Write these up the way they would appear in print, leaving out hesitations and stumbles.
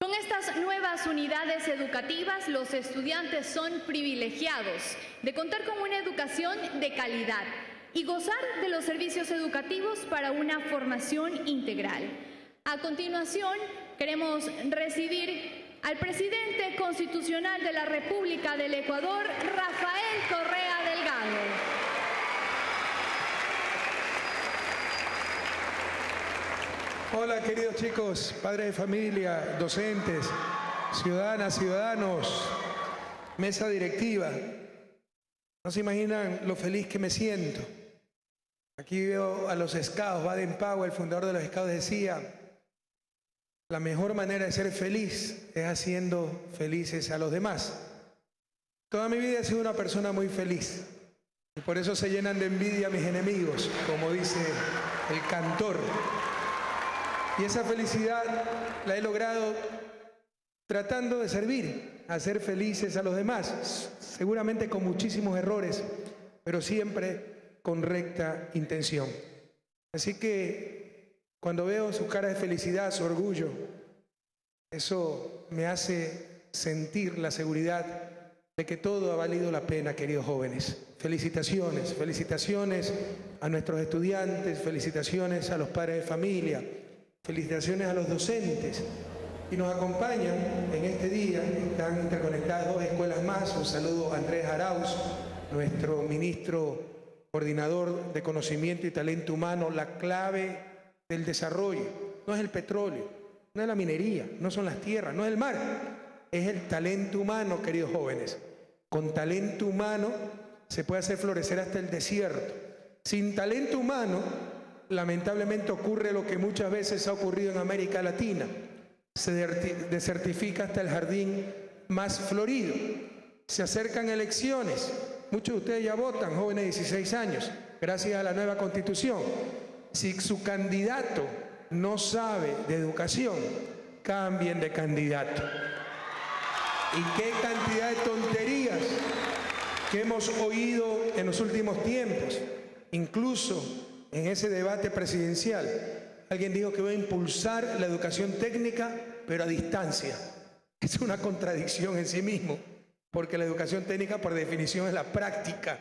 Con estas nuevas unidades educativas, los estudiantes son privilegiados de contar con una educación de calidad y gozar de los servicios educativos para una formación integral. A continuación, queremos recibir al presidente constitucional de la República del Ecuador, Rafael Correa Delgado. Hola queridos chicos, padres de familia, docentes, ciudadanas, ciudadanos, mesa directiva. No se imaginan lo feliz que me siento. Aquí veo a los Scouts, Baden-Powell, el fundador de los Scouts, decía: la mejor manera de ser feliz es haciendo felices a los demás. Toda mi vida he sido una persona muy feliz y por eso se llenan de envidia mis enemigos, como dice el cantor. Y esa felicidad la he logrado tratando de servir, hacer felices a los demás, seguramente con muchísimos errores, pero siempre con recta intención. Así que cuando veo su cara de felicidad, su orgullo, eso me hace sentir la seguridad de que todo ha valido la pena, queridos jóvenes. Felicitaciones, felicitaciones a nuestros estudiantes, felicitaciones a los padres de familia, felicitaciones a los docentes. Y nos acompañan en este día, están interconectadas dos escuelas más. Un saludo a Andrés Arauz, nuestro ministro coordinador de conocimiento y talento humano. La clave del desarrollo no es el petróleo, no es la minería, no son las tierras, no es el mar, es el talento humano, queridos jóvenes. Con talento humano se puede hacer florecer hasta el desierto. Sin talento humano, lamentablemente ocurre lo que muchas veces ha ocurrido en América Latina: se desertifica hasta el jardín más florido. Se acercan elecciones, muchos de ustedes ya votan, jóvenes de 16 años, gracias a la nueva Constitución. Si su candidato no sabe de educación, cambien de candidato. Y qué cantidad de tonterías que hemos oído en los últimos tiempos, incluso en ese debate presidencial. Alguien dijo que va a impulsar la educación técnica, pero a distancia. Es una contradicción en sí mismo, porque la educación técnica por definición es la práctica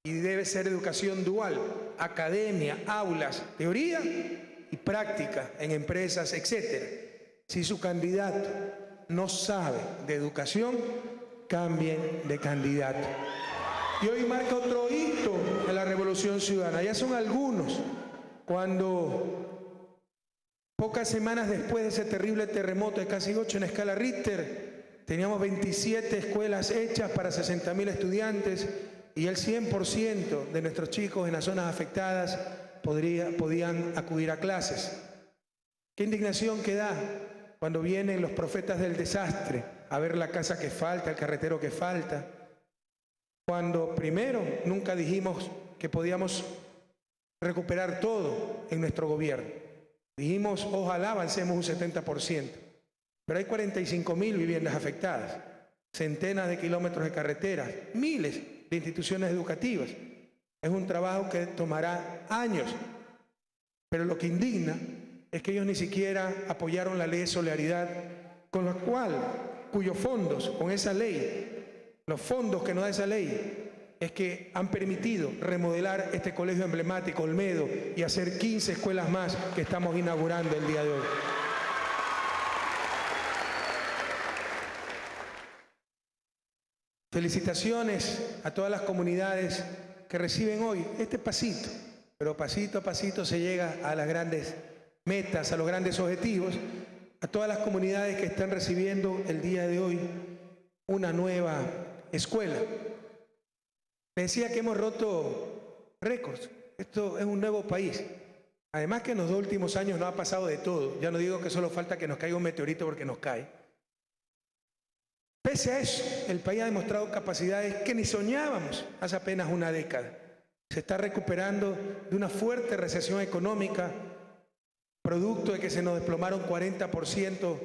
y debe ser educación dual: academia, aulas, teoría y práctica en empresas, etc. Si su candidato no sabe de educación, cambien de candidato. Y hoy marca otro hito en la Revolución Ciudadana. Ya son algunos, cuando pocas semanas después de ese terrible terremoto de casi 8 en escala Richter, teníamos 27 escuelas hechas para 60.000 estudiantes y el 100% de nuestros chicos en las zonas afectadas podían acudir a clases. Qué indignación que da cuando vienen los profetas del desastre a ver la casa que falta, el carretero que falta, cuando primero nunca dijimos que podíamos recuperar todo en nuestro gobierno. Dijimos, ojalá avancemos un 70%, pero hay 45.000 viviendas afectadas, centenas de kilómetros de carreteras, miles de instituciones educativas. Es un trabajo que tomará años, pero lo que indigna es que ellos ni siquiera apoyaron la ley de solidaridad, con la cual, cuyos fondos, con esa ley, los fondos que nos da esa ley, es que han permitido remodelar este colegio emblemático, Olmedo, y hacer 15 escuelas más que estamos inaugurando el día de hoy. Felicitaciones a todas las comunidades que reciben hoy este pasito, pero pasito a pasito se llega a las grandes metas, a los grandes objetivos. A todas las comunidades que están recibiendo el día de hoy una nueva escuela. Les decía que hemos roto récords. Esto es un nuevo país. Además que en los 2 últimos años no ha pasado de todo. Ya no digo que solo falta que nos caiga un meteorito, porque nos cae. Pese a eso, el país ha demostrado capacidades que ni soñábamos hace apenas una década. Se está recuperando de una fuerte recesión económica, producto de que se nos desplomaron 40%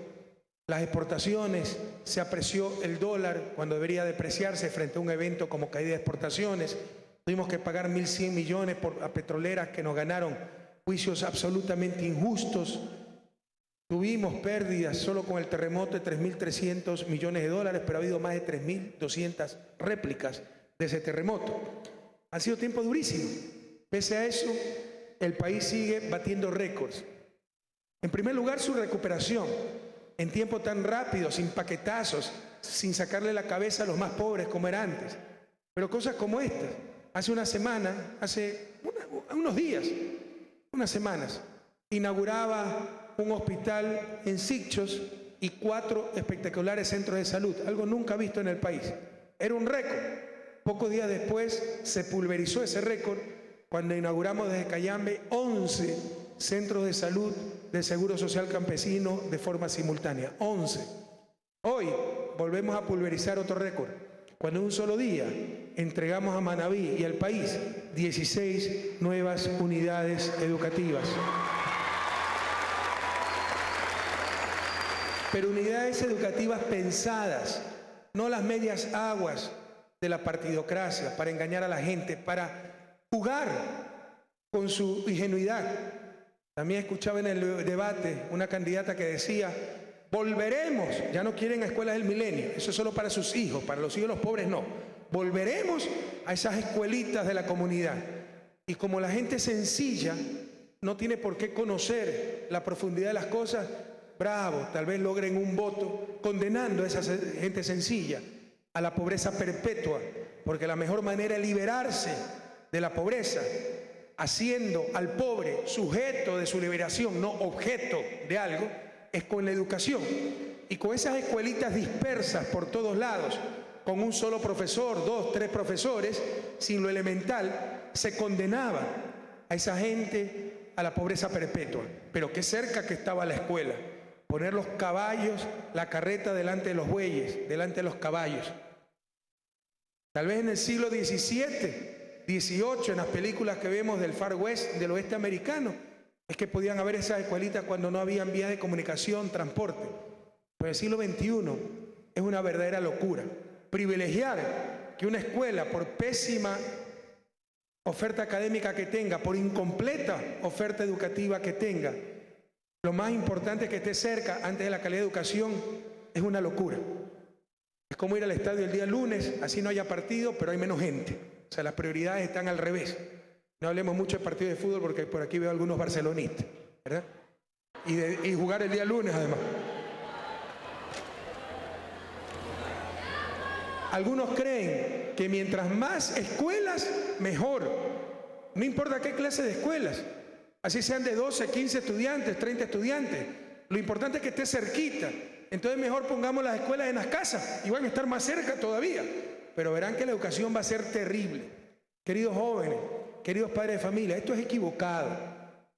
las exportaciones, se apreció el dólar cuando debería depreciarse frente a un evento como caída de exportaciones. Tuvimos que pagar 1.100 millones a petroleras que nos ganaron juicios absolutamente injustos. Tuvimos pérdidas solo con el terremoto de 3.300 millones de dólares, pero ha habido más de 3.200 réplicas de ese terremoto. Han sido tiempos durísimos. Pese a eso, el país sigue batiendo récords. En primer lugar, su recuperación en tiempo tan rápido, sin paquetazos, sin sacarle la cabeza a los más pobres como era antes. Pero cosas como estas, hace una semana, hace unos días, unas semanas, inauguraba un hospital en Sitges y 4 espectaculares centros de salud, algo nunca visto en el país. Era un récord. Pocos días después se pulverizó ese récord cuando inauguramos desde Cayambe 11 centros de salud de Seguro Social Campesino de forma simultánea. 11. Hoy volvemos a pulverizar otro récord, cuando en un solo día entregamos a Manabí y al país 16 nuevas unidades educativas. Pero unidades educativas pensadas, no las medias aguas de la partidocracia para engañar a la gente, para jugar con su ingenuidad. También escuchaba en el debate una candidata que decía: volveremos, ya no quieren a escuelas del milenio, eso es solo para sus hijos, para los hijos de los pobres no. Volveremos a esas escuelitas de la comunidad. Y como la gente sencilla no tiene por qué conocer la profundidad de las cosas, bravo, tal vez logren un voto condenando a esa gente sencilla a la pobreza perpetua, porque la mejor manera de liberarse de la pobreza, haciendo al pobre sujeto de su liberación, no objeto de algo, es con la educación. Y con esas escuelitas dispersas por todos lados, con un solo profesor, 2, 3 profesores, sin lo elemental, se condenaba a esa gente a la pobreza perpetua. Pero qué cerca que estaba la escuela. Poner los caballos, la carreta delante de los bueyes, delante de los caballos. Tal vez en el siglo XVII, XVIII, en las películas que vemos del Far West, del oeste americano, es que podían haber esas escuelitas cuando no habían vías de comunicación, transporte. Pero en el siglo XXI es una verdadera locura. Privilegiar que una escuela, por pésima oferta académica que tenga, por incompleta oferta educativa que tenga, lo más importante es que esté cerca antes de la calidad de educación, es una locura. Es como ir al estadio el día lunes, así no haya partido, pero hay menos gente. O sea, las prioridades están al revés. No hablemos mucho de partidos de fútbol porque por aquí veo algunos barcelonistas, ¿verdad? Y jugar el día lunes además. Algunos creen que mientras más escuelas, mejor. No importa qué clase de escuelas. Así sean de 12, 15 estudiantes, 30 estudiantes. Lo importante es que esté cerquita. Entonces mejor pongamos las escuelas en las casas y van a estar más cerca todavía. Pero verán que la educación va a ser terrible. Queridos jóvenes, queridos padres de familia, esto es equivocado.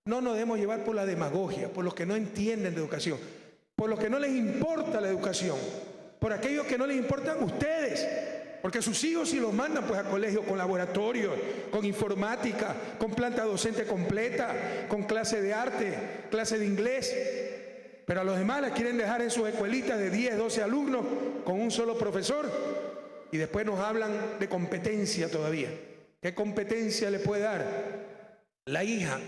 No nos debemos llevar por la demagogia, por los que no entienden de educación, por los que no les importa la educación, por aquellos que no les importan ustedes. Porque sus hijos si los mandan pues a colegios con laboratorios, con informática, con planta docente completa, con clase de arte, clase de inglés. Pero a los demás les quieren dejar en sus escuelitas de 10, 12 alumnos con un solo profesor y después nos hablan de competencia todavía. ¿Qué competencia le puede dar la hija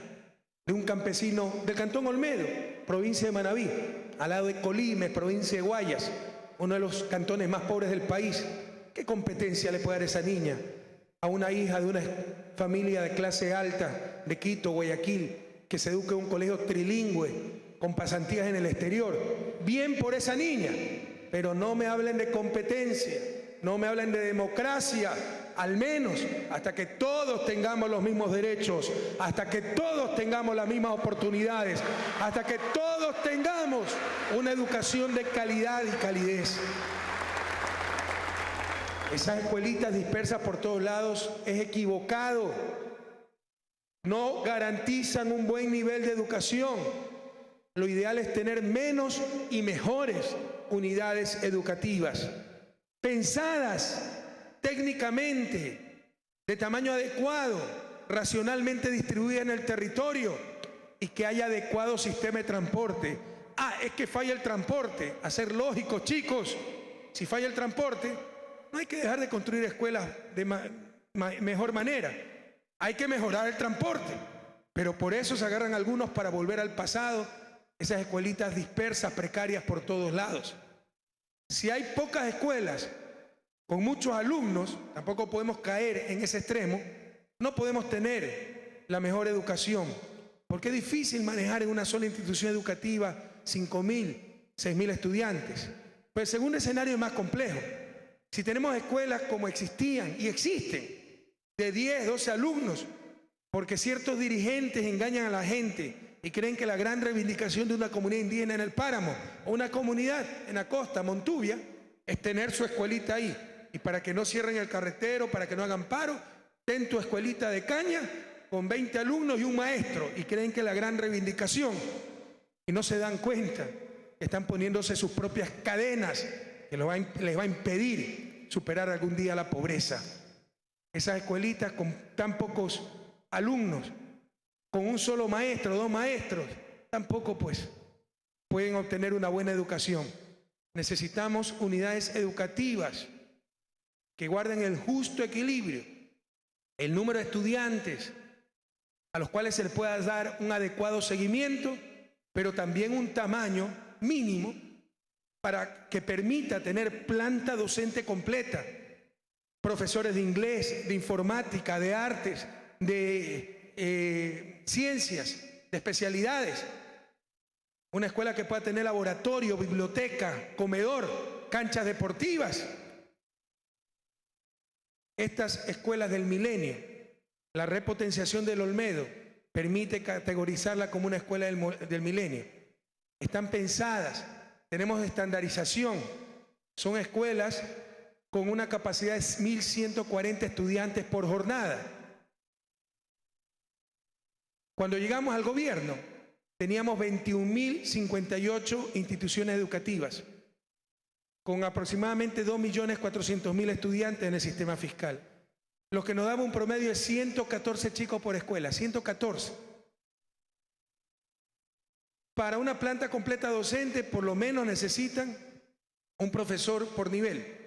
de un campesino del Cantón Olmedo, provincia de Manabí, al lado de Colimes, provincia de Guayas, uno de los cantones más pobres del país? ¿Qué competencia le puede dar esa niña a una hija de una familia de clase alta de Quito, Guayaquil, que se eduque en un colegio trilingüe, con pasantías en el exterior? Bien por esa niña, pero no me hablen de competencia, no me hablen de democracia, al menos hasta que todos tengamos los mismos derechos, hasta que todos tengamos las mismas oportunidades, hasta que todos tengamos una educación de calidad y calidez. Esas escuelitas dispersas por todos lados es equivocado. No garantizan un buen nivel de educación. Lo ideal es tener menos y mejores unidades educativas, pensadas técnicamente, de tamaño adecuado, racionalmente distribuidas en el territorio y que haya adecuado sistema de transporte. Es que falla el transporte. A ser lógicos, chicos, si falla el transporte, no hay que dejar de construir escuelas de mejor manera. Hay que mejorar el transporte. Pero por eso se agarran algunos para volver al pasado, esas escuelitas dispersas, precarias por todos lados. Si hay pocas escuelas con muchos alumnos, tampoco podemos caer en ese extremo, no podemos tener la mejor educación, porque es difícil manejar en una sola institución educativa 5.000, 6.000 estudiantes. Pero el segundo escenario es más complejo. Si tenemos escuelas como existían y existen, de 10, 12 alumnos, porque ciertos dirigentes engañan a la gente y creen que la gran reivindicación de una comunidad indígena en el páramo o una comunidad en la costa, Montuvia, es tener su escuelita ahí. Y para que no cierren el carretero, para que no hagan paro, ten tu escuelita de caña con 20 alumnos y un maestro, y creen que la gran reivindicación, y no se dan cuenta que están poniéndose sus propias cadenas que les va a impedir superar algún día la pobreza. Esas escuelitas con tan pocos alumnos, con un solo maestro, 2 maestros, tampoco pues pueden obtener una buena educación. Necesitamos unidades educativas que guarden el justo equilibrio, el número de estudiantes a los cuales se les pueda dar un adecuado seguimiento, pero también un tamaño mínimo para que permita tener planta docente completa, profesores de inglés, de informática, de artes, de ciencias, de especialidades. Una escuela que pueda tener laboratorio, biblioteca, comedor, canchas deportivas. Estas escuelas del milenio, la repotenciación del Olmedo, permite categorizarla como una escuela del milenio. Están pensadas, tenemos estandarización, son escuelas con una capacidad de 1.140 estudiantes por jornada. Cuando llegamos al gobierno, teníamos 21.058 instituciones educativas, con aproximadamente 2.400.000 estudiantes en el sistema fiscal, lo que nos daba un promedio de 114 chicos por escuela, 114. Para una planta completa docente, por lo menos necesitan un profesor por nivel.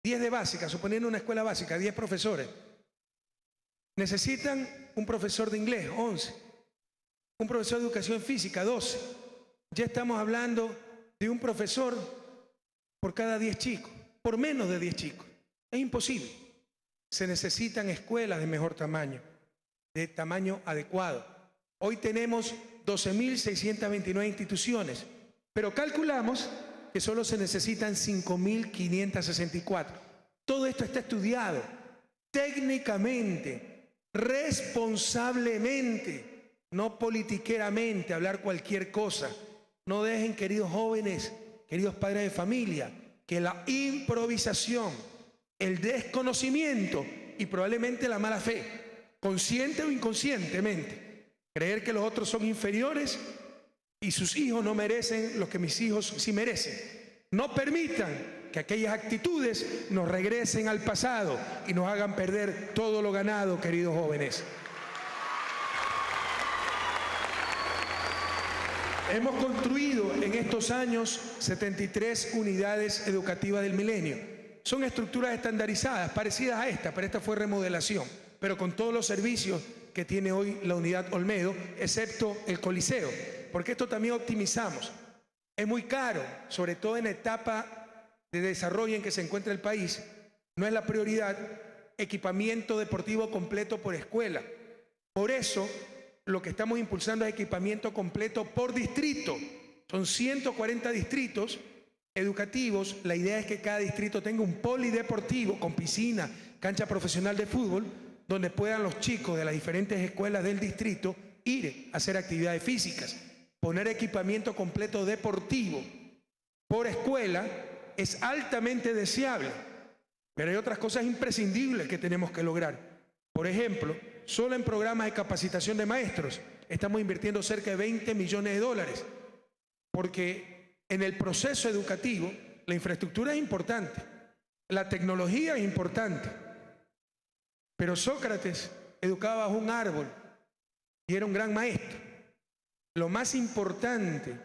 10 de básica, suponiendo una escuela básica, 10 profesores. Necesitan un profesor de inglés, 11. Un profesor de educación física, 12. Ya estamos hablando de un profesor por cada 10 chicos, por menos de 10 chicos. Es imposible. Se necesitan escuelas de mejor tamaño, de tamaño adecuado. Hoy tenemos 12.629 instituciones, pero calculamos que solo se necesitan 5.564. Todo esto está estudiado técnicamente, responsablemente, no politiqueramente, hablar cualquier cosa. No dejen, queridos jóvenes, queridos padres de familia, que la improvisación, el desconocimiento y probablemente la mala fe, consciente o inconscientemente, creer que los otros son inferiores y sus hijos no merecen lo que mis hijos sí merecen. No permitan que aquellas actitudes nos regresen al pasado y nos hagan perder todo lo ganado, queridos jóvenes. Hemos construido en estos años 73 unidades educativas del milenio. Son estructuras estandarizadas, parecidas a esta, pero esta fue remodelación, pero con todos los servicios que tiene hoy la unidad Olmedo, excepto el Coliseo, porque esto también optimizamos. Es muy caro, sobre todo en la etapa de desarrollo en que se encuentra el país, no es la prioridad equipamiento deportivo completo por escuela. Por eso, lo que estamos impulsando es equipamiento completo por distrito. Son 140 distritos educativos. La idea es que cada distrito tenga un polideportivo con piscina, cancha profesional de fútbol, donde puedan los chicos de las diferentes escuelas del distrito ir a hacer actividades físicas. Poner equipamiento completo deportivo por escuela es altamente deseable, pero hay otras cosas imprescindibles que tenemos que lograr. Por ejemplo, solo en programas de capacitación de maestros estamos invirtiendo cerca de $20 millones, porque en el proceso educativo la infraestructura es importante, la tecnología es importante, pero Sócrates educaba bajo un árbol y era un gran maestro. Lo más importante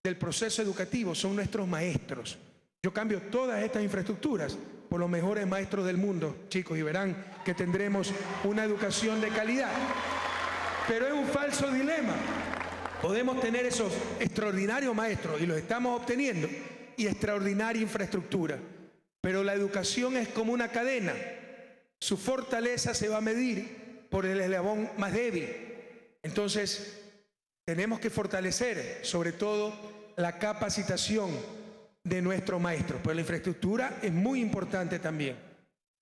del proceso educativo son nuestros maestros. Yo cambio todas estas infraestructuras por los mejores maestros del mundo, chicos, y verán que tendremos una educación de calidad. Pero es un falso dilema. Podemos tener esos extraordinarios maestros, y los estamos obteniendo, y extraordinaria infraestructura. Pero la educación es como una cadena. Su fortaleza se va a medir por el eslabón más débil. Entonces, tenemos que fortalecer, sobre todo, la capacitación de nuestros maestros. Pero la infraestructura es muy importante también.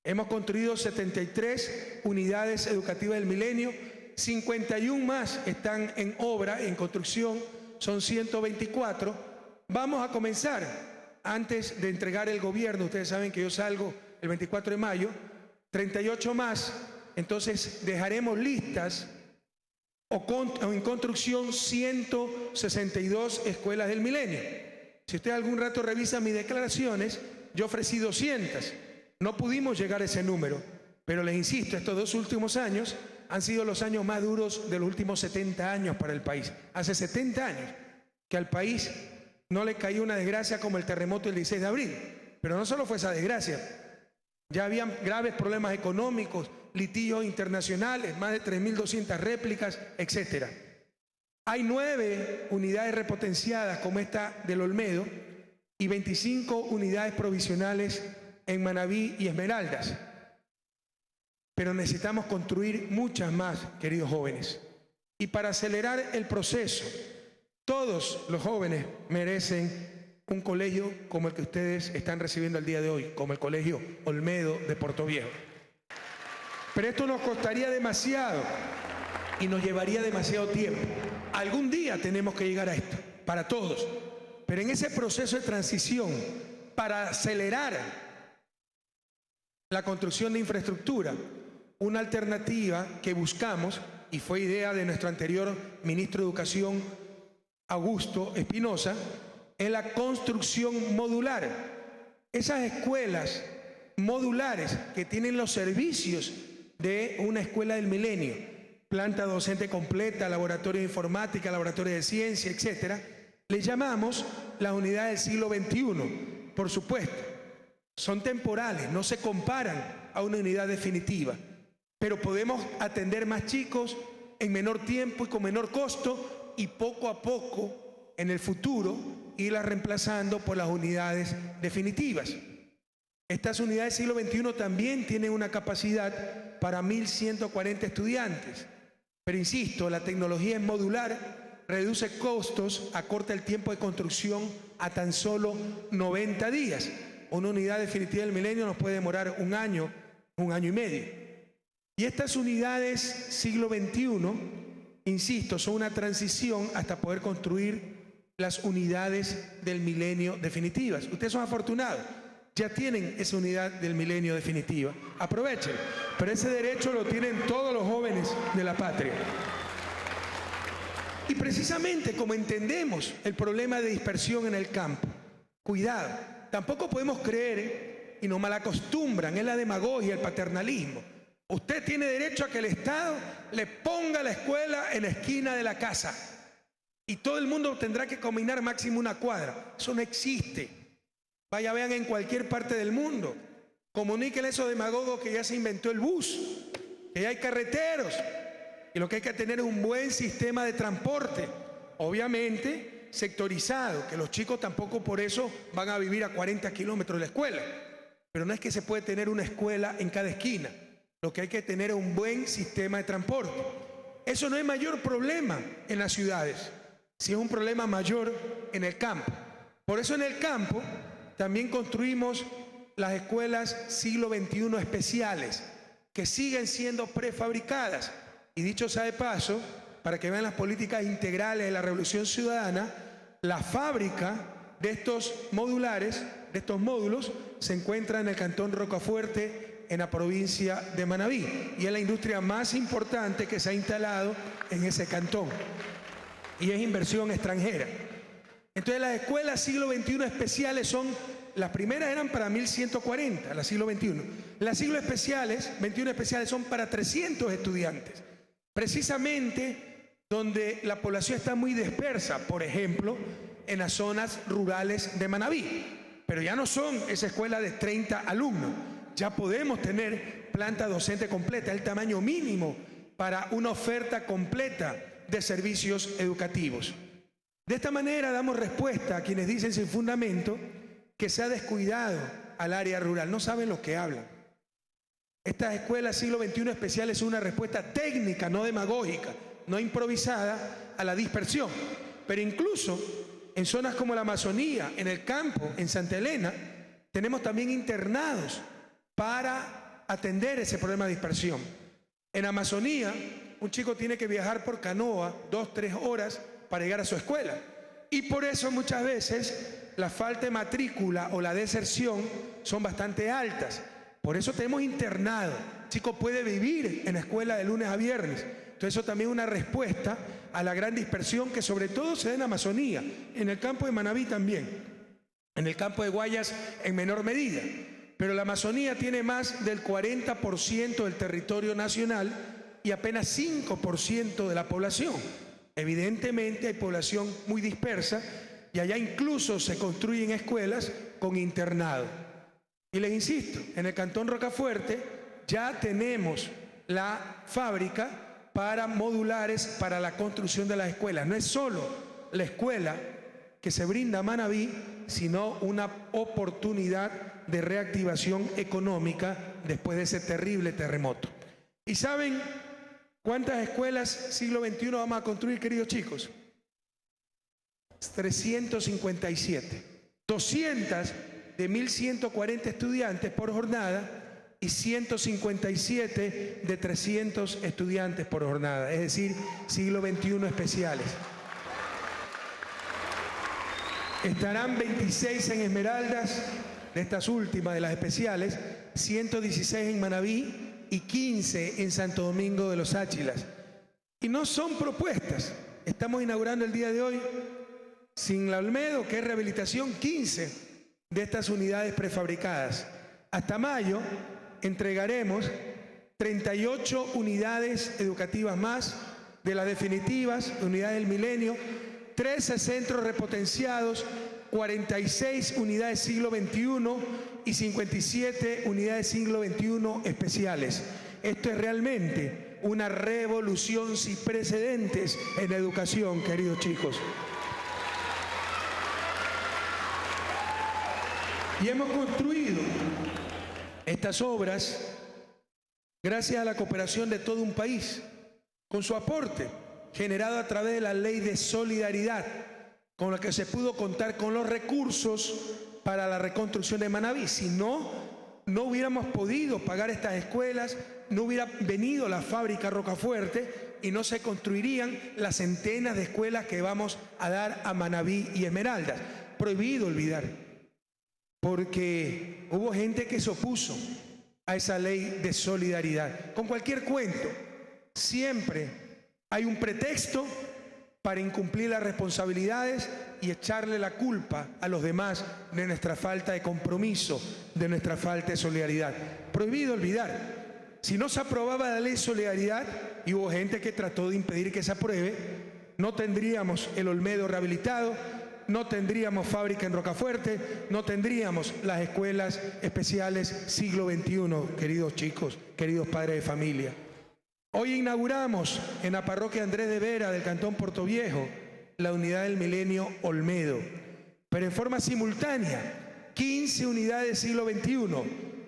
Hemos construido 73 unidades educativas del milenio, 51 más están en obra, en construcción, son 124. Vamos a comenzar, antes de entregar el gobierno, ustedes saben que yo salgo el 24 de mayo, 38 más, entonces dejaremos listas o en construcción 162 escuelas del milenio. Si usted algún rato revisa mis declaraciones, yo ofrecí 200. No pudimos llegar a ese número, pero les insisto, estos 2 últimos años han sido los años más duros de los últimos 70 años para el país. Hace 70 años que al país no le cayó una desgracia como el terremoto del 16 de abril. Pero no solo fue esa desgracia, ya habían graves problemas económicos, litigios internacionales, más de 3.200 réplicas, etc. Hay 9 unidades repotenciadas como esta del Olmedo y 25 unidades provisionales en Manabí y Esmeraldas. Pero necesitamos construir muchas más, queridos jóvenes. Y para acelerar el proceso, todos los jóvenes merecen un colegio como el que ustedes están recibiendo el día de hoy, como el Colegio Olmedo de Portoviejo. Pero esto nos costaría demasiado y nos llevaría demasiado tiempo. Algún día tenemos que llegar a esto, para todos. Pero en ese proceso de transición, para acelerar la construcción de infraestructura, una alternativa que buscamos, y fue idea de nuestro anterior ministro de Educación, Augusto Espinosa, es la construcción modular. Esas escuelas modulares que tienen los servicios de una escuela del milenio, planta docente completa, laboratorio de informática, laboratorio de ciencia, etc., le llamamos las unidades del siglo XXI. Por supuesto, son temporales, no se comparan a una unidad definitiva, pero podemos atender más chicos en menor tiempo y con menor costo, y poco a poco en el futuro irlas reemplazando por las unidades definitivas. Estas unidades del siglo XXI también tienen una capacidad para 1.140 estudiantes, pero insisto, la tecnología es modular, reduce costos, acorta el tiempo de construcción a tan solo 90 días. Una unidad definitiva del milenio nos puede demorar un año y medio. Y estas unidades siglo XXI, insisto, son una transición hasta poder construir las unidades del milenio definitivas. Ustedes son afortunados, ya tienen esa unidad del milenio definitiva. Aprovechen, pero ese derecho lo tienen todos los jóvenes de la patria. Y precisamente como entendemos el problema de dispersión en el campo, cuidado, tampoco podemos creer, y nos malacostumbran, es la demagogia, el paternalismo. Usted tiene derecho a que el Estado le ponga la escuela en la esquina de la casa y todo el mundo tendrá que caminar máximo una cuadra. Eso no existe. Vaya, vean en cualquier parte del mundo. Comuníquenle a esos demagogos que ya se inventó el bus, que ya hay carreteros, y lo que hay que tener es un buen sistema de transporte, obviamente sectorizado, que los chicos tampoco por eso van a vivir a 40 kilómetros de la escuela. Pero no es que se puede tener una escuela en cada esquina. Lo que hay que tener es un buen sistema de transporte. Eso no es mayor problema en las ciudades, sí es un problema mayor en el campo. Por eso en el campo también construimos las escuelas siglo XXI especiales, que siguen siendo prefabricadas. Y dicho sea de paso, para que vean las políticas integrales de la Revolución Ciudadana, la fábrica de estos modulares, de estos módulos, se encuentra en el cantón Rocafuerte, en la provincia de Manabí, y es la industria más importante que se ha instalado en ese cantón, y es inversión extranjera. Entonces las escuelas siglo XXI especiales son, las primeras eran para 1.140, las siglo XXI. Las siglo XXI especiales son para 300 estudiantes, precisamente donde la población está muy dispersa, por ejemplo, en las zonas rurales de Manabí. Pero ya no son esa escuela de 30 alumnos, ya podemos tener planta docente completa, el tamaño mínimo para una oferta completa de servicios educativos. De esta manera damos respuesta a quienes dicen sin fundamento que se ha descuidado al área rural. No saben lo que hablan. Estas escuelas siglo XXI especiales son una respuesta técnica, no demagógica, no improvisada a la dispersión. Pero incluso en zonas como la Amazonía, en el campo, en Santa Elena, tenemos también internados para atender ese problema de dispersión. En Amazonía, un chico tiene que viajar por canoa 2-3 horas para llegar a su escuela. Y por eso muchas veces la falta de matrícula o la deserción son bastante altas. Por eso tenemos internado. El chico puede vivir en la escuela de lunes a viernes. Entonces eso también es una respuesta a la gran dispersión que sobre todo se da en Amazonía, en el campo de Manabí también, en el campo de Guayas en menor medida. Pero la Amazonía tiene más del 40% del territorio nacional y apenas 5% de la población. Evidentemente hay población muy dispersa y allá incluso se construyen escuelas con internado. Y les insisto, en el Cantón Rocafuerte ya tenemos la fábrica para modulares para la construcción de las escuelas. No es solo la escuela que se brinda a Manabí, sino una oportunidad de reactivación económica después de ese terrible terremoto. ¿Y saben cuántas escuelas siglo XXI vamos a construir, queridos chicos? 357. 200 de 1.140 estudiantes por jornada y 157 de 300 estudiantes por jornada, es decir, siglo XXI especiales. Estarán 26 en Esmeraldas, de estas últimas, de las especiales, 116 en Manabí y 15 en Santo Domingo de los Áchilas. Y no son propuestas. Estamos inaugurando el día de hoy, sin la Olmedo, que es rehabilitación, 15 de estas unidades prefabricadas. Hasta mayo entregaremos 38 unidades educativas más de las definitivas, unidades del milenio, 13 centros repotenciados, 46 unidades siglo XXI y 57 unidades siglo XXI especiales. Esto es realmente una revolución sin precedentes en la educación, queridos chicos. Y hemos construido estas obras gracias a la cooperación de todo un país, con su aporte generado a través de la ley de solidaridad, con la que se pudo contar con los recursos para la reconstrucción de Manabí. Si no, no hubiéramos podido pagar estas escuelas, no hubiera venido la fábrica Rocafuerte y no se construirían las centenas de escuelas que vamos a dar a Manabí y Esmeraldas. Prohibido olvidar, porque hubo gente que se opuso a esa ley de solidaridad. Con cualquier cuento, siempre hay un pretexto para incumplir las responsabilidades y echarle la culpa a los demás de nuestra falta de compromiso, de nuestra falta de solidaridad. Prohibido olvidar, si no se aprobaba la ley de solidaridad, y hubo gente que trató de impedir que se apruebe, no tendríamos el Olmedo rehabilitado, no tendríamos fábrica en Rocafuerte, no tendríamos las escuelas especiales siglo XXI, queridos chicos, queridos padres de familia. Hoy inauguramos en la parroquia Andrés de Vera del Cantón Portoviejo la unidad del milenio Olmedo, pero en forma simultánea, 15 unidades siglo XXI,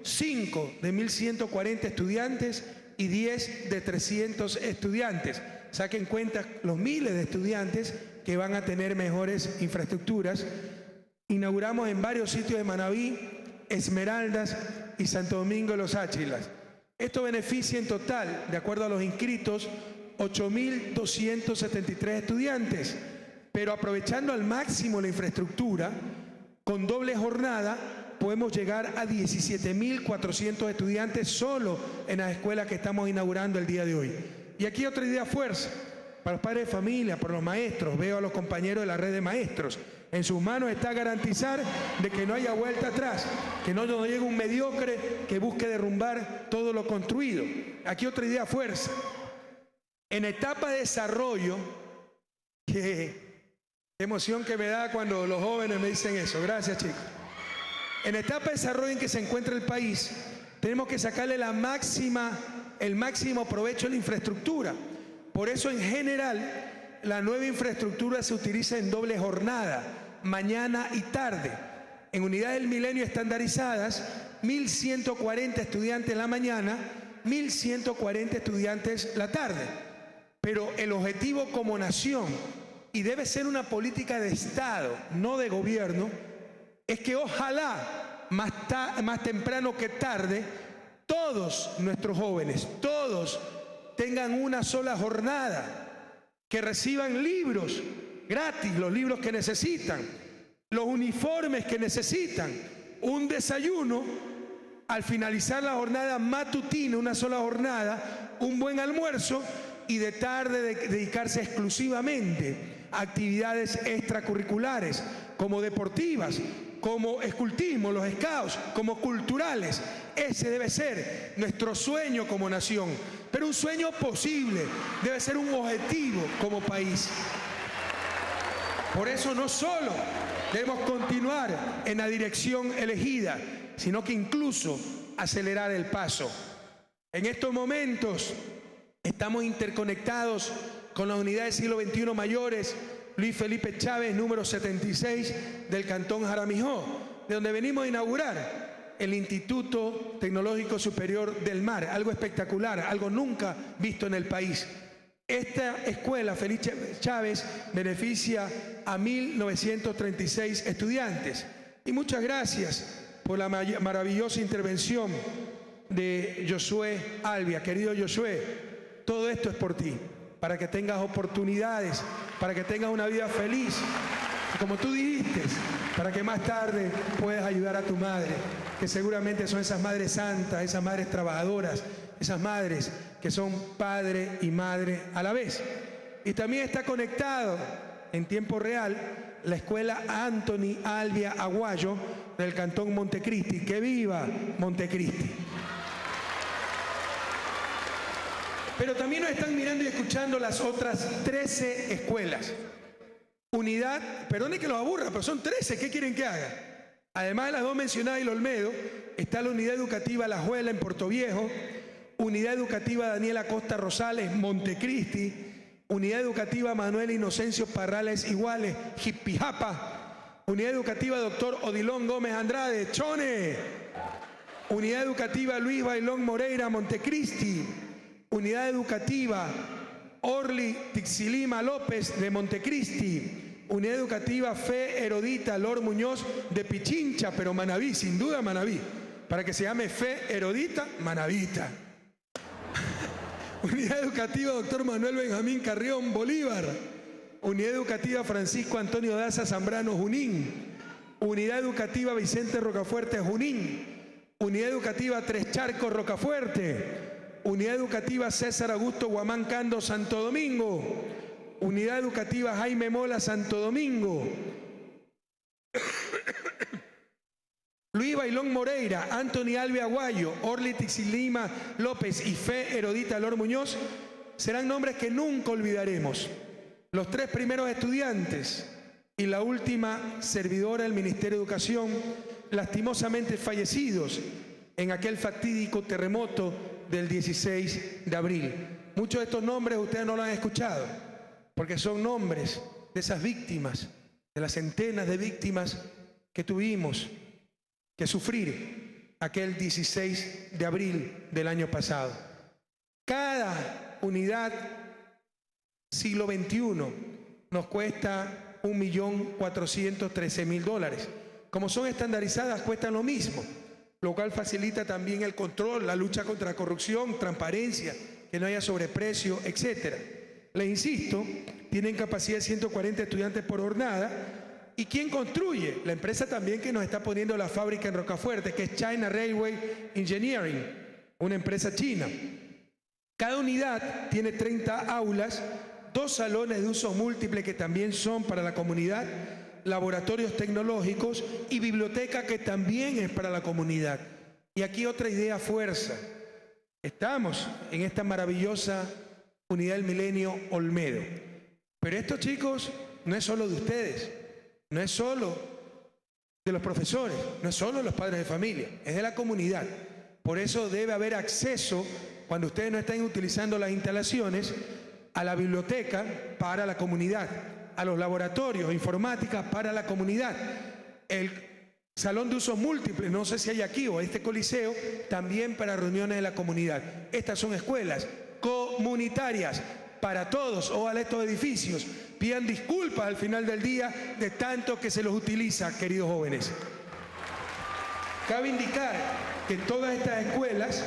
5 de 1.140 estudiantes y 10 de 300 estudiantes. Saquen cuenta los miles de estudiantes que van a tener mejores infraestructuras. Inauguramos en varios sitios de Manabí, Esmeraldas y Santo Domingo de los Áchilas. Esto beneficia en total, de acuerdo a los inscritos, 8.273 estudiantes, pero aprovechando al máximo la infraestructura, con doble jornada podemos llegar a 17.400 estudiantes solo en las escuelas que estamos inaugurando el día de hoy. Y aquí otra idea fuerza, para los padres de familia, para los maestros, veo a los compañeros de la red de maestros. En sus manos está garantizar de que no haya vuelta atrás, que no nos llegue un mediocre que busque derrumbar todo lo construido. Aquí otra idea fuerza. En etapa de desarrollo, qué emoción que me da cuando los jóvenes me dicen eso. Gracias, chicos. En etapa de desarrollo en que se encuentra el país, tenemos que sacarle el máximo provecho a la infraestructura. Por eso, en general, la nueva infraestructura se utiliza en doble jornada, mañana y tarde. En unidades del milenio estandarizadas, 1.140 estudiantes la mañana, 1.140 estudiantes la tarde. Pero el objetivo como nación, y debe ser una política de Estado, no de gobierno, es que ojalá más temprano que tarde, todos nuestros jóvenes, todos tengan una sola jornada, que reciban libros gratis, los libros que necesitan, los uniformes que necesitan, un desayuno al finalizar la jornada matutina, una sola jornada, un buen almuerzo, y de tarde dedicarse exclusivamente a actividades extracurriculares, como deportivas, como escultismo, los scouts, como culturales. Ese debe ser nuestro sueño como nación, pero un sueño posible, debe ser un objetivo como país. Por eso no solo debemos continuar en la dirección elegida, sino que incluso acelerar el paso. En estos momentos estamos interconectados con las unidades siglo XXI mayores Luis Felipe Chávez, número 76 del Cantón Jaramijó, de donde venimos a inaugurar el Instituto Tecnológico Superior del Mar, algo espectacular, algo nunca visto en el país. Esta escuela, Felipe Chávez, beneficia a 1.936 estudiantes. Y muchas gracias por la maravillosa intervención de Josué Albia. Querido Josué, todo esto es por ti, para que tengas oportunidades, para que tengas una vida feliz. Y como tú dijiste, para que más tarde puedas ayudar a tu madre, que seguramente son esas madres santas, esas madres trabajadoras, esas madres que son padre y madre a la vez. Y también está conectado en tiempo real la escuela Anthony Albia Aguayo del Cantón Montecristi. ¡Que viva Montecristi! Pero también nos están mirando y escuchando las otras 13 escuelas. Unidad, perdone que los aburra, pero son 13, ¿qué quieren que haga? Además de las dos mencionadas y el Olmedo, está la unidad educativa La Juela en Portoviejo, unidad educativa Daniela Costa Rosales, Montecristi, unidad educativa Manuel Inocencio Parrales Iguales, Jipijapa, unidad educativa Doctor Odilón Gómez Andrade, Chone, unidad educativa Luis Bailón Moreira, Montecristi, unidad educativa Orly Tixilima López de Montecristi, unidad educativa Fe Herodita Lor Muñoz de Pichincha, pero Manaví, sin duda Manaví, para que se llame Fe Herodita Manavita. Unidad educativa Doctor Manuel Benjamín Carrión Bolívar, unidad educativa Francisco Antonio Daza Zambrano Junín, unidad educativa Vicente Rocafuerte Junín, unidad educativa Tres Charcos Rocafuerte, unidad educativa César Augusto Guamán Cando Santo Domingo, unidad educativa Jaime Mola Santo Domingo, Luis Bailón Moreira, Anthony Albia Aguayo, Orly Tixilima López y Fe Herodita Lor Muñoz serán nombres que nunca olvidaremos. Los 3 primeros estudiantes y la última servidora del Ministerio de Educación, lastimosamente fallecidos en aquel fatídico terremoto del 16 de abril. Muchos de estos nombres ustedes no lo han escuchado, porque son nombres de esas víctimas, de las centenas de víctimas que tuvimos que sufrir aquel 16 de abril del año pasado. Cada unidad siglo XXI nos cuesta $1.413.000. Como son estandarizadas, cuestan lo mismo, lo cual facilita también el control, la lucha contra la corrupción, transparencia, que no haya sobreprecio, etc. Les insisto, tienen capacidad de 140 estudiantes por jornada. ¿Y quién construye? La empresa también que nos está poniendo la fábrica en Rocafuerte, que es China Railway Engineering, una empresa china. Cada unidad tiene 30 aulas, 2 salones de uso múltiple que también son para la comunidad, laboratorios tecnológicos y biblioteca que también es para la comunidad. Y aquí otra idea fuerza. Estamos en esta maravillosa unidad del Milenio Olmedo. Pero esto, chicos, no es solo de ustedes. No es solo de los profesores, no es solo de los padres de familia, es de la comunidad. Por eso debe haber acceso, cuando ustedes no estén utilizando las instalaciones, a la biblioteca para la comunidad, a los laboratorios de informática para la comunidad, el salón de usos múltiples, no sé si hay aquí o este coliseo, también para reuniones de la comunidad. Estas son escuelas comunitarias para todos. Ojalá estos edificios pidan disculpas al final del día de tanto que se los utiliza, queridos jóvenes. Cabe indicar que todas estas escuelas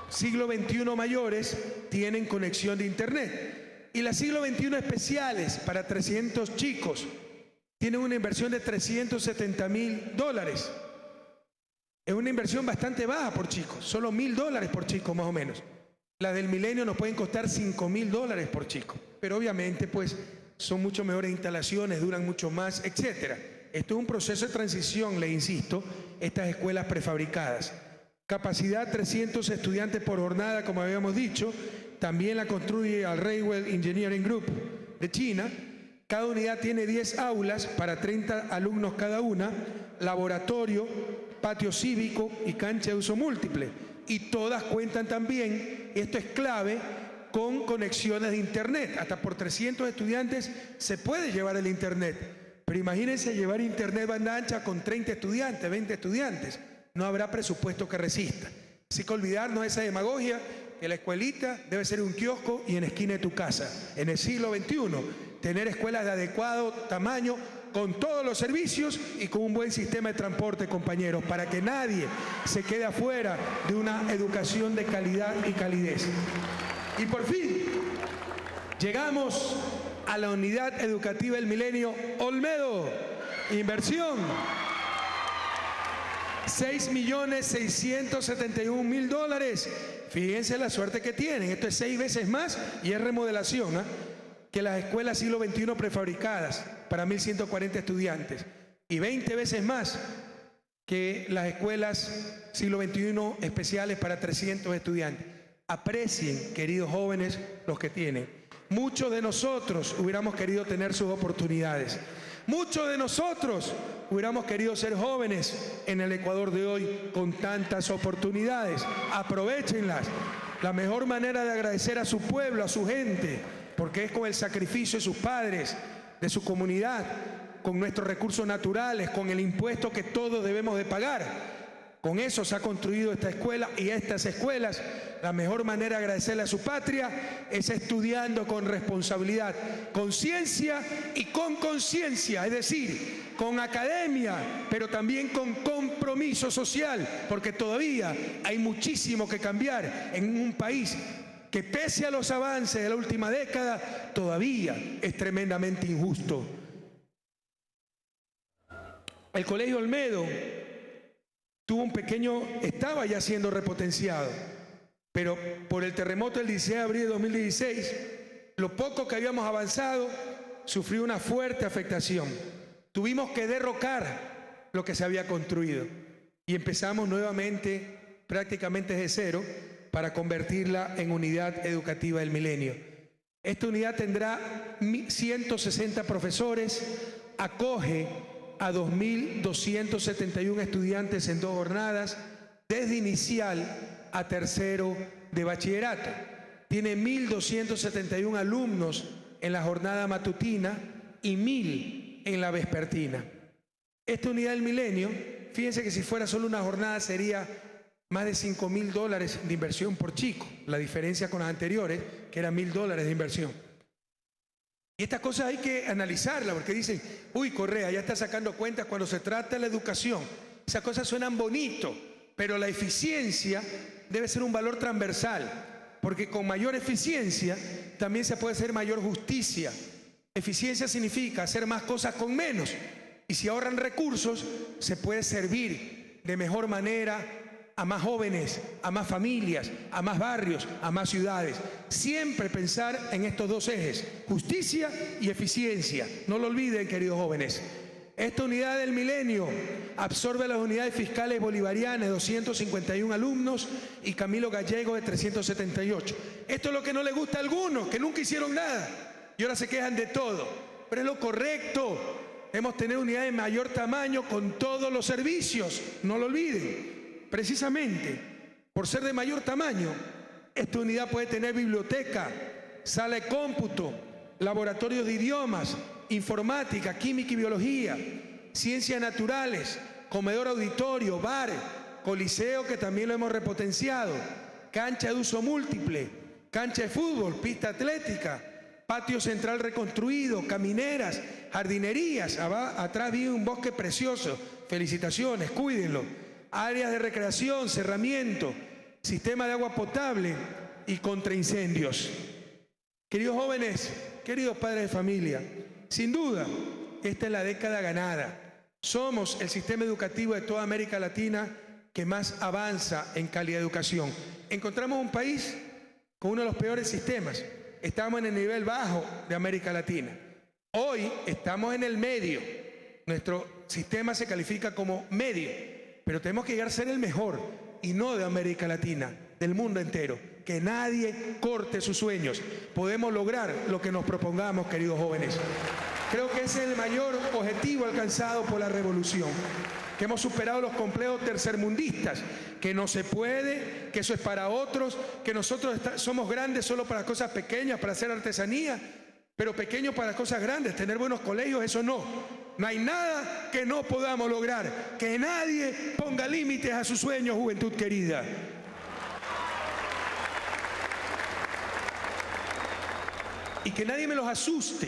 siglo XXI mayores tienen conexión de internet y las siglo XXI especiales para 300 chicos tienen una inversión de $370.000. Es una inversión bastante baja por chico, solo $1.000 por chico más o menos. Las del Milenio nos pueden costar $5.000 por chico, pero obviamente pues son mucho mejores instalaciones, duran mucho más, etcétera. Esto es un proceso de transición, le insisto, estas escuelas prefabricadas. Capacidad 300 estudiantes por jornada, como habíamos dicho. También la construye el Railway Engineering Group de China. Cada unidad tiene 10 aulas para 30 alumnos cada una, laboratorio, patio cívico y cancha de uso múltiple. Y todas cuentan también, esto es clave, con conexiones de internet. Hasta por 300 estudiantes se puede llevar el internet. Pero imagínense llevar internet banda ancha con 30 estudiantes, 20 estudiantes. No habrá presupuesto que resista. Así que olvidarnos de esa demagogia, que la escuelita debe ser un kiosco y en esquina de tu casa. En el siglo XXI, tener escuelas de adecuado tamaño, con todos los servicios y con un buen sistema de transporte, compañeros, para que nadie se quede afuera de una educación de calidad y calidez. Y por fin, llegamos a la unidad educativa del Milenio Olmedo. Inversión $6.671.000. Fíjense la suerte que tienen. Esto es 6 veces más y es remodelación, que las escuelas siglo XXI prefabricadas para 1.140 estudiantes y 20 veces más que las escuelas siglo XXI especiales para 300 estudiantes. Aprecien, queridos jóvenes, los que tienen. Muchos de nosotros hubiéramos querido tener sus oportunidades. Muchos de nosotros hubiéramos querido ser jóvenes en el Ecuador de hoy con tantas oportunidades. Aprovéchenlas. La mejor manera de agradecer a su pueblo, a su gente, porque es con el sacrificio de sus padres, de su comunidad, con nuestros recursos naturales, con el impuesto que todos debemos de pagar. Con eso se ha construido esta escuela y estas escuelas. La mejor manera de agradecerle a su patria es estudiando con responsabilidad, con ciencia y con conciencia, es decir, con academia, pero también con compromiso social, porque todavía hay muchísimo que cambiar en un país que pese a los avances de la última década, todavía es tremendamente injusto. El Colegio Olmedo estaba ya siendo repotenciado, pero por el terremoto del 16 de abril de 2016, lo poco que habíamos avanzado sufrió una fuerte afectación. Tuvimos que derrocar lo que se había construido y empezamos nuevamente, prácticamente desde cero, para convertirla en unidad educativa del Milenio. Esta unidad tendrá 160 profesores, acoge a 2.271 estudiantes en 2 jornadas, desde inicial a tercero de bachillerato. Tiene 1.271 alumnos en la jornada matutina y 1.000 en la vespertina. Esta unidad del Milenio, fíjense que si fuera solo una jornada sería más de $5.000 de inversión por chico. La diferencia con las anteriores, que eran $1.000 de inversión. Y estas cosas hay que analizarlas, porque dicen, uy, Correa, ya está sacando cuentas cuando se trata de la educación. Esas cosas suenan bonito, pero la eficiencia debe ser un valor transversal, porque con mayor eficiencia también se puede hacer mayor justicia. Eficiencia significa hacer más cosas con menos, y si ahorran recursos, se puede servir de mejor manera a más jóvenes, a más familias, a más barrios, a más ciudades. Siempre pensar en estos 2 ejes, justicia y eficiencia. No lo olviden, queridos jóvenes. Esta unidad del Milenio absorbe las unidades fiscales bolivarianas de 251 alumnos y Camilo Gallego de 378. Esto es lo que no le gusta a algunos, que nunca hicieron nada y ahora se quejan de todo. Pero es lo correcto. Debemos tener unidades de mayor tamaño con todos los servicios. No lo olviden. Precisamente por ser de mayor tamaño, esta unidad puede tener biblioteca, sala de cómputo, laboratorios de idiomas, informática, química y biología, ciencias naturales, comedor auditorio, bar, coliseo que también lo hemos repotenciado, cancha de uso múltiple, cancha de fútbol, pista atlética, patio central reconstruido, camineras, jardinerías, atrás vive un bosque precioso, felicitaciones, cuídenlo, áreas de recreación, cerramiento, sistema de agua potable y contra incendios. Queridos jóvenes, queridos padres de familia, sin duda, esta es la década ganada. Somos el sistema educativo de toda América Latina que más avanza en calidad de educación. Encontramos un país con uno de los peores sistemas. Estamos en el nivel bajo de América Latina. Hoy estamos en el medio. Nuestro sistema se califica como medio, pero tenemos que llegar a ser el mejor, y no de América Latina, del mundo entero. Que nadie corte sus sueños. Podemos lograr lo que nos propongamos, queridos jóvenes. Creo que ese es el mayor objetivo alcanzado por la revolución. Que hemos superado los complejos tercermundistas, que no se puede, que eso es para otros, que nosotros somos grandes solo para cosas pequeñas, para hacer artesanía, pero pequeños para cosas grandes, tener buenos colegios, eso no. No hay nada que no podamos lograr. Que nadie ponga límites a sus sueños, juventud querida. Y que nadie me los asuste.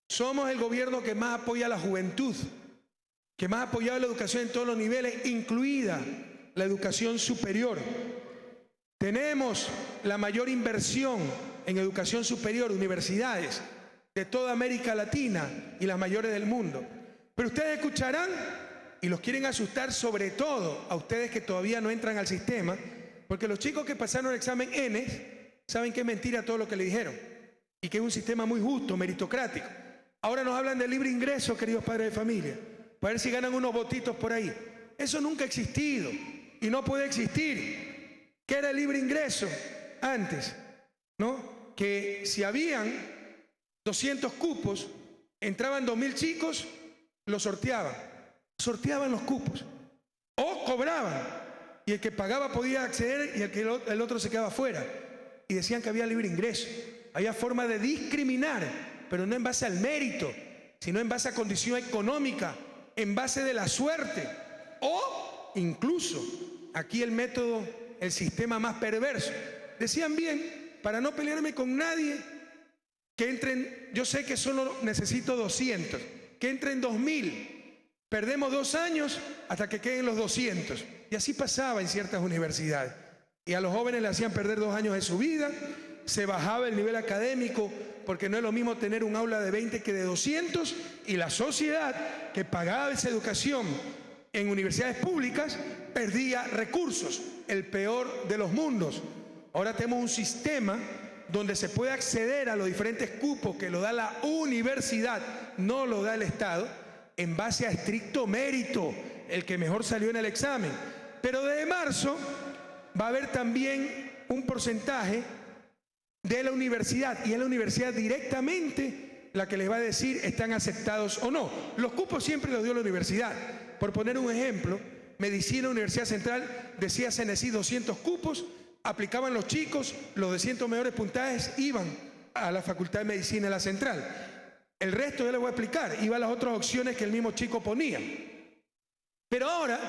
Somos el gobierno que más apoya a la juventud, que más ha apoyado la educación en todos los niveles, incluida la educación superior. Tenemos la mayor inversión en educación superior, universidades, de toda América Latina y las mayores del mundo. Pero ustedes escucharán, y los quieren asustar sobre todo a ustedes que todavía no entran al sistema, porque los chicos que pasaron el examen ENES saben que es mentira todo lo que le dijeron y que es un sistema muy justo, meritocrático. Ahora nos hablan de libre ingreso, queridos padres de familia, para ver si ganan unos votitos por ahí. Eso nunca ha existido y no puede existir. ¿Qué era el libre ingreso antes? ¿No? Que si habían 200 cupos, entraban 2.000 chicos, los sorteaban los cupos o cobraban, y el que pagaba podía acceder y el otro se quedaba fuera, y decían que había libre ingreso. Había forma de discriminar, pero no en base al mérito, sino en base a condición económica, en base de la suerte, o incluso aquí el método, el sistema más perverso. Decían bien, para no pelearme con nadie, que entren, yo sé que solo necesito 200, que entren 2.000, perdemos 2 años hasta que queden los 200. Y así pasaba en ciertas universidades. Y a los jóvenes le hacían perder 2 años de su vida, se bajaba el nivel académico, porque no es lo mismo tener un aula de 20 que de 200, y la sociedad que pagaba esa educación en universidades públicas perdía recursos, el peor de los mundos. Ahora tenemos un sistema donde se puede acceder a los diferentes cupos que lo da la universidad, no lo da el Estado, en base a estricto mérito, el que mejor salió en el examen. Pero desde marzo va a haber también un porcentaje de la universidad, y es la universidad directamente la que les va a decir están aceptados o no. Los cupos siempre los dio la universidad. Por poner un ejemplo, Medicina, Universidad Central, decía CENESID 200 cupos, aplicaban los chicos, los de 100 mejores puntajes iban a la Facultad de Medicina de la Central. El resto ya les voy a explicar, iba a las otras opciones que el mismo chico ponía. Pero ahora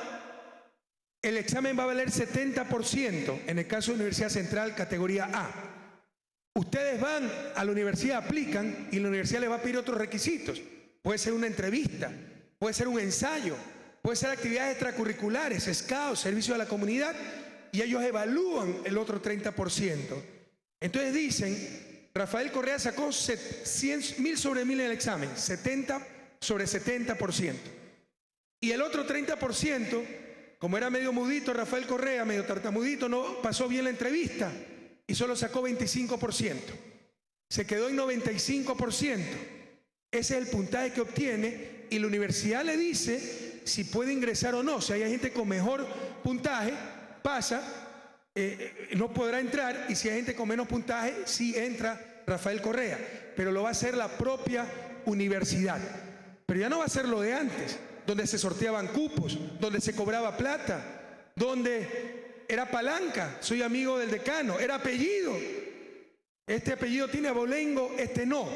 el examen va a valer 70% en el caso de Universidad Central categoría A. Ustedes van a la universidad, aplican, y la universidad les va a pedir otros requisitos. Puede ser una entrevista, puede ser un ensayo, puede ser actividades extracurriculares, SCAO, servicio a la comunidad, y ellos evalúan el otro 30%. Entonces dicen, Rafael Correa sacó 100.000 sobre 1.000 en el examen, 70 sobre 70%. Y el otro 30%, como era medio mudito Rafael Correa, medio tartamudito, no pasó bien la entrevista y solo sacó 25%. Se quedó en 95%. Ese es el puntaje que obtiene, y la universidad le dice si puede ingresar o no. Si hay gente con mejor puntaje, pasa, no podrá entrar, y si hay gente con menos puntaje, sí entra Rafael Correa, pero lo va a hacer la propia universidad. Pero ya no va a ser lo de antes, donde se sorteaban cupos, donde se cobraba plata, donde era palanca, soy amigo del decano, era apellido. Este apellido tiene abolengo, este no.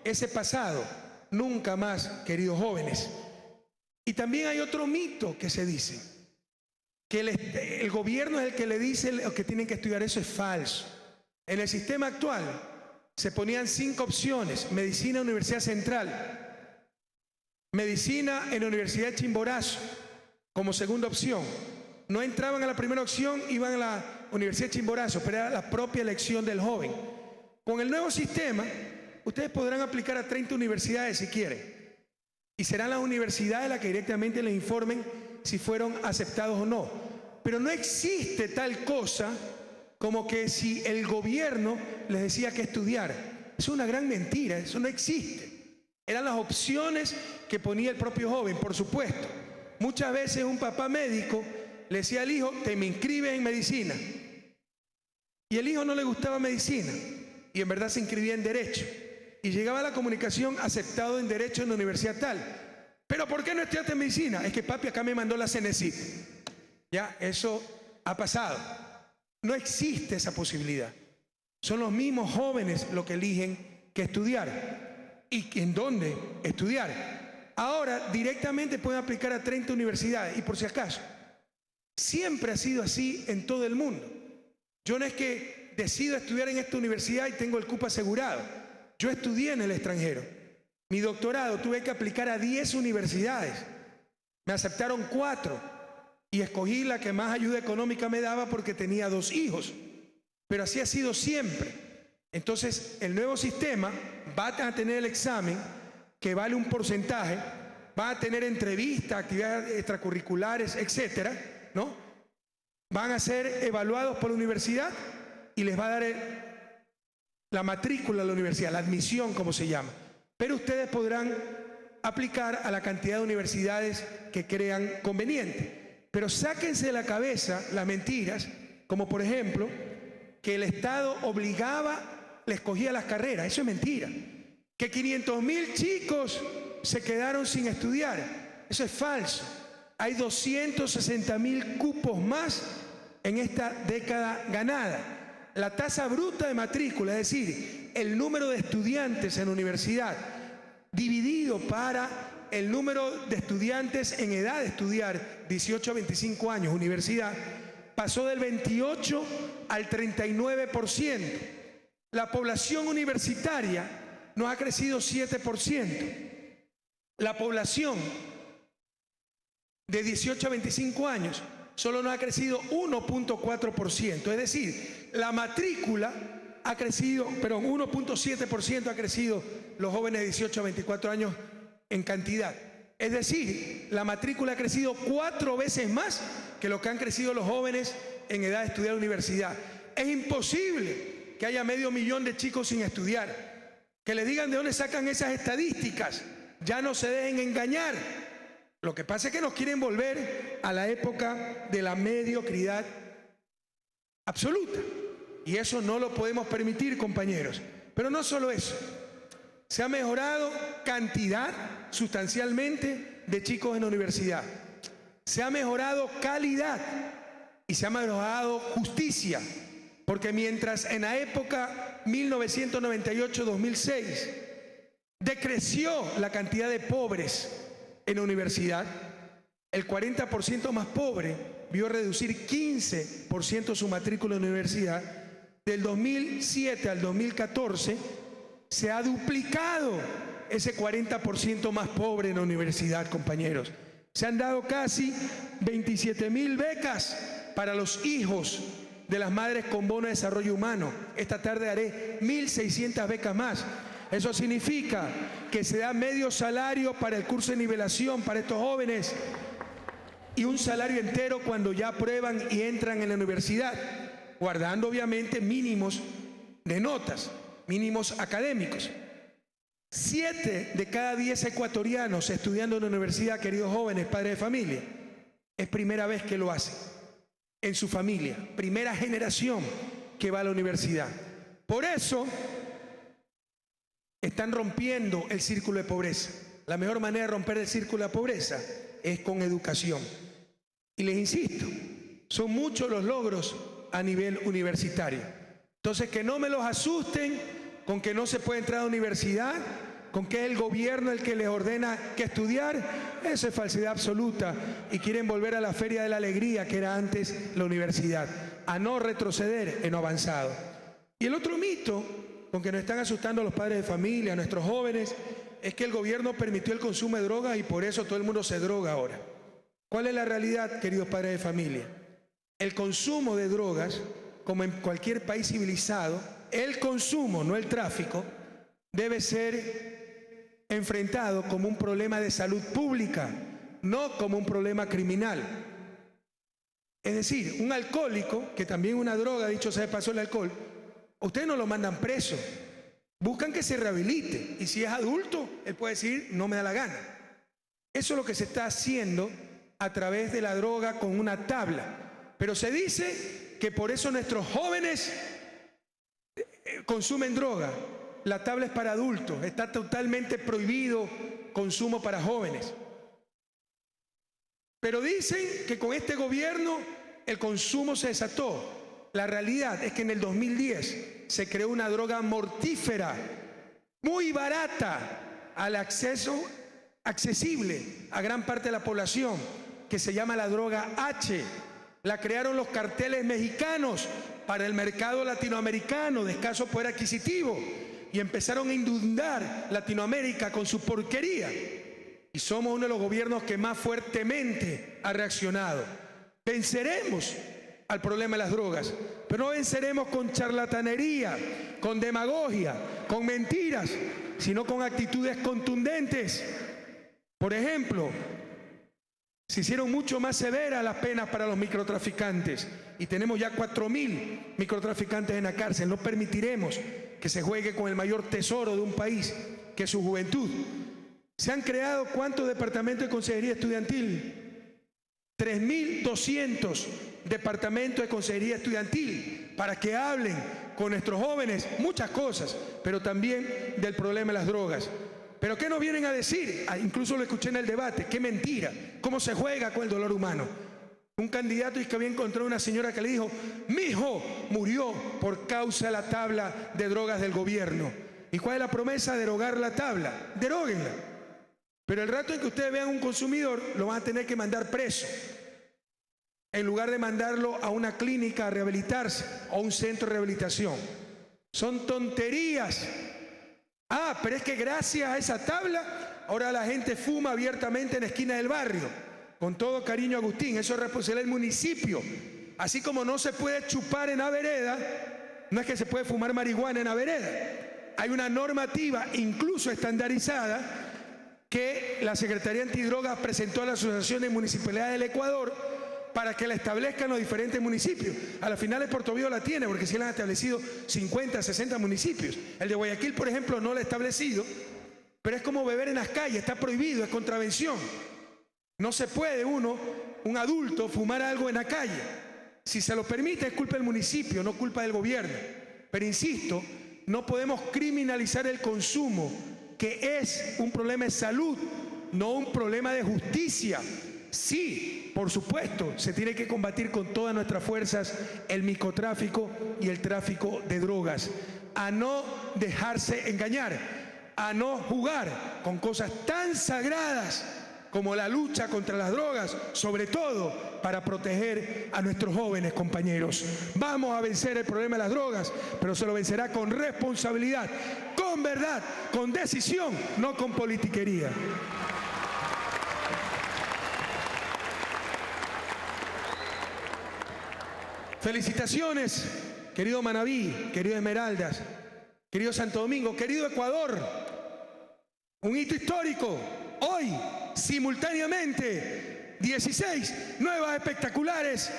Ese pasado, nunca más, queridos jóvenes. Y también hay otro mito que se dice, que el gobierno es el que le dice lo que tienen que estudiar. Eso es falso. En el sistema actual se ponían 5 opciones: medicina, Universidad Central, medicina en la Universidad de Chimborazo como segunda opción. No entraban a la primera opción, iban a la Universidad de Chimborazo, pero era la propia elección del joven. Con el nuevo sistema, ustedes podrán aplicar a 30 universidades si quieren, y serán las universidades las que directamente les informen si fueron aceptados o no. Pero no existe tal cosa como que si el gobierno les decía que estudiar. Es una gran mentira, eso no existe. Eran las opciones que ponía el propio joven, por supuesto. Muchas veces un papá médico le decía al hijo: te me inscribes en medicina. Y el hijo no le gustaba medicina, y en verdad se inscribía en derecho. Y llegaba a la comunicación: aceptado en derecho en la universidad tal. ¿Pero por qué no estudiaste medicina? Es que papi acá me mandó la Cenecit. Ya, eso ha pasado. No existe esa posibilidad. Son los mismos jóvenes los que eligen qué estudiar y en dónde estudiar. Ahora directamente pueden aplicar a 30 universidades. Y por si acaso, siempre ha sido así en todo el mundo. Yo no es que decido estudiar en esta universidad y tengo el cupo asegurado. Yo estudié en el extranjero. Mi doctorado tuve que aplicar a 10 universidades. Me aceptaron 4 y escogí la que más ayuda económica me daba porque tenía 2 hijos. Pero así ha sido siempre. Entonces, el nuevo sistema va a tener el examen que vale un porcentaje, va a tener entrevistas, actividades extracurriculares, etcétera, ¿no? Van a ser evaluados por la universidad y les va a dar la matrícula a la universidad, la admisión, como se llama. Pero ustedes podrán aplicar a la cantidad de universidades que crean conveniente. Pero sáquense de la cabeza las mentiras, como por ejemplo, que el Estado obligaba, le escogía las carreras. Eso es mentira. Que 500.000 chicos se quedaron sin estudiar. Eso es falso. Hay 260.000 cupos más en esta década ganada. La tasa bruta de matrícula, es decir, el número de estudiantes en la universidad dividido para el número de estudiantes en edad de estudiar, 18 a 25 años, universidad, pasó del 28 al 39%. La población universitaria no ha crecido 7%. La población de 18 a 25 años solo no ha crecido 1.4%. Es decir, la matrícula ha crecido, pero 1.7% ha crecido los jóvenes de 18 a 24 años en cantidad. Es decir, la matrícula ha crecido 4 veces más que lo que han crecido los jóvenes en edad de estudiar universidad. Es imposible que haya 500.000 de chicos sin estudiar. Que les digan de dónde sacan esas estadísticas. Ya no se dejen engañar. Lo que pasa es que nos quieren volver a la época de la mediocridad absoluta. Y eso no lo podemos permitir, compañeros. Pero no solo eso. Se ha mejorado cantidad sustancialmente de chicos en la universidad. Se ha mejorado calidad y se ha mejorado justicia. Porque mientras en la época 1998-2006 decreció la cantidad de pobres en la universidad, el 40% más pobre vio reducir 15% su matrícula en la universidad. Del 2007 al 2014 se ha duplicado ese 40% más pobre en la universidad, compañeros. Se han dado casi 27.000 becas para los hijos de las madres con bono de desarrollo humano. Esta tarde haré 1.600 becas más. Eso significa que se da medio salario para el curso de nivelación para estos jóvenes y un salario entero cuando ya aprueban y entran en la universidad, guardando obviamente mínimos de notas, mínimos académicos. 7 de cada 10 ecuatorianos estudiando en la universidad, queridos jóvenes, padres de familia, es primera vez que lo hacen en su familia, primera generación que va a la universidad. Por eso están rompiendo el círculo de pobreza. La mejor manera de romper el círculo de pobreza es con educación. Y les insisto, son muchos los logros a nivel universitario. Entonces, que no me los asusten con que no se puede entrar a la universidad, con que es el gobierno el que les ordena que estudiar. Eso es falsedad absoluta y quieren volver a la feria de la alegría que era antes la universidad, a no retroceder en lo avanzado. Y el otro mito con que nos están asustando a los padres de familia, a nuestros jóvenes, es que el gobierno permitió el consumo de drogas y por eso todo el mundo se droga ahora. ¿Cuál es la realidad, queridos padres de familia? El consumo de drogas, como en cualquier país civilizado, el consumo, no el tráfico, debe ser enfrentado como un problema de salud pública, no como un problema criminal. Es decir, un alcohólico, que también es una droga, dicho sea de paso el alcohol, ustedes no lo mandan preso, buscan que se rehabilite, y si es adulto, él puede decir, no me da la gana. Eso es lo que se está haciendo a través de la droga con una tabla, pero se dice que por eso nuestros jóvenes consumen droga. La tabla es para adultos, está totalmente prohibido consumo para jóvenes. Pero dicen que con este gobierno el consumo se desató. La realidad es que en el 2010 se creó una droga mortífera, muy barata, al acceso accesible a gran parte de la población, que se llama la droga H. La crearon los carteles mexicanos para el mercado latinoamericano de escaso poder adquisitivo. Y empezaron a inundar Latinoamérica con su porquería. Y somos uno de los gobiernos que más fuertemente ha reaccionado. Venceremos al problema de las drogas, pero no venceremos con charlatanería, con demagogia, con mentiras, sino con actitudes contundentes. Por ejemplo, se hicieron mucho más severas las penas para los microtraficantes y tenemos ya 4.000 microtraficantes en la cárcel. No permitiremos que se juegue con el mayor tesoro de un país, que es su juventud. Se han creado ¿cuántos departamentos de consejería estudiantil? 3.200 departamentos de consejería estudiantil para que hablen con nuestros jóvenes muchas cosas, pero también del problema de las drogas. ¿Pero qué nos vienen a decir? Incluso lo escuché en el debate, qué mentira, cómo se juega con el dolor humano. Un candidato que había encontrado una señora que le dijo, mi hijo murió por causa de la tabla de drogas del gobierno. ¿Y cuál es la promesa? Derogar la tabla. Deróguenla. Pero el rato en que ustedes vean un consumidor, lo van a tener que mandar preso, en lugar de mandarlo a una clínica a rehabilitarse o a un centro de rehabilitación. Son tonterías. Ah, pero es que gracias a esa tabla, ahora la gente fuma abiertamente en la esquina del barrio. Con todo cariño, Agustín, eso es responsabilidad del municipio. Así como no se puede chupar en la vereda, no es que se puede fumar marihuana en la vereda. Hay una normativa, incluso estandarizada, que la Secretaría Antidrogas presentó a la Asociación de Municipalidades del Ecuador para que la establezcan los diferentes municipios. A la final el Puerto Vivo la tiene, porque sí la han establecido 50, 60 municipios. El de Guayaquil, por ejemplo, no la ha establecido, pero es como beber en las calles, está prohibido, es contravención. No se puede un adulto, fumar algo en la calle. Si se lo permite es culpa del municipio, no culpa del gobierno. Pero insisto, no podemos criminalizar el consumo, que es un problema de salud, no un problema de justicia. Sí, por supuesto, se tiene que combatir con todas nuestras fuerzas el microtráfico y el tráfico de drogas. A no dejarse engañar, a no jugar con cosas tan sagradas como la lucha contra las drogas, sobre todo para proteger a nuestros jóvenes compañeros. Vamos a vencer el problema de las drogas, pero se lo vencerá con responsabilidad, con verdad, con decisión, no con politiquería. Felicitaciones, querido Manabí, querido Esmeraldas, querido Santo Domingo, querido Ecuador. Un hito histórico. Hoy, simultáneamente, 16 nuevas espectaculares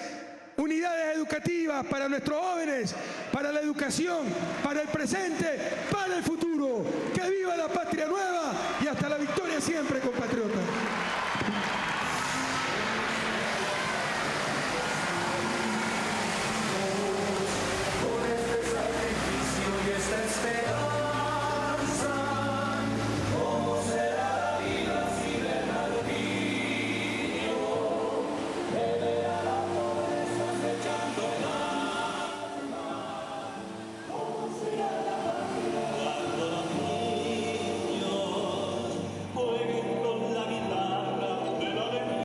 unidades educativas para nuestros jóvenes, para la educación, para el presente, para el futuro. ¡Que viva la patria!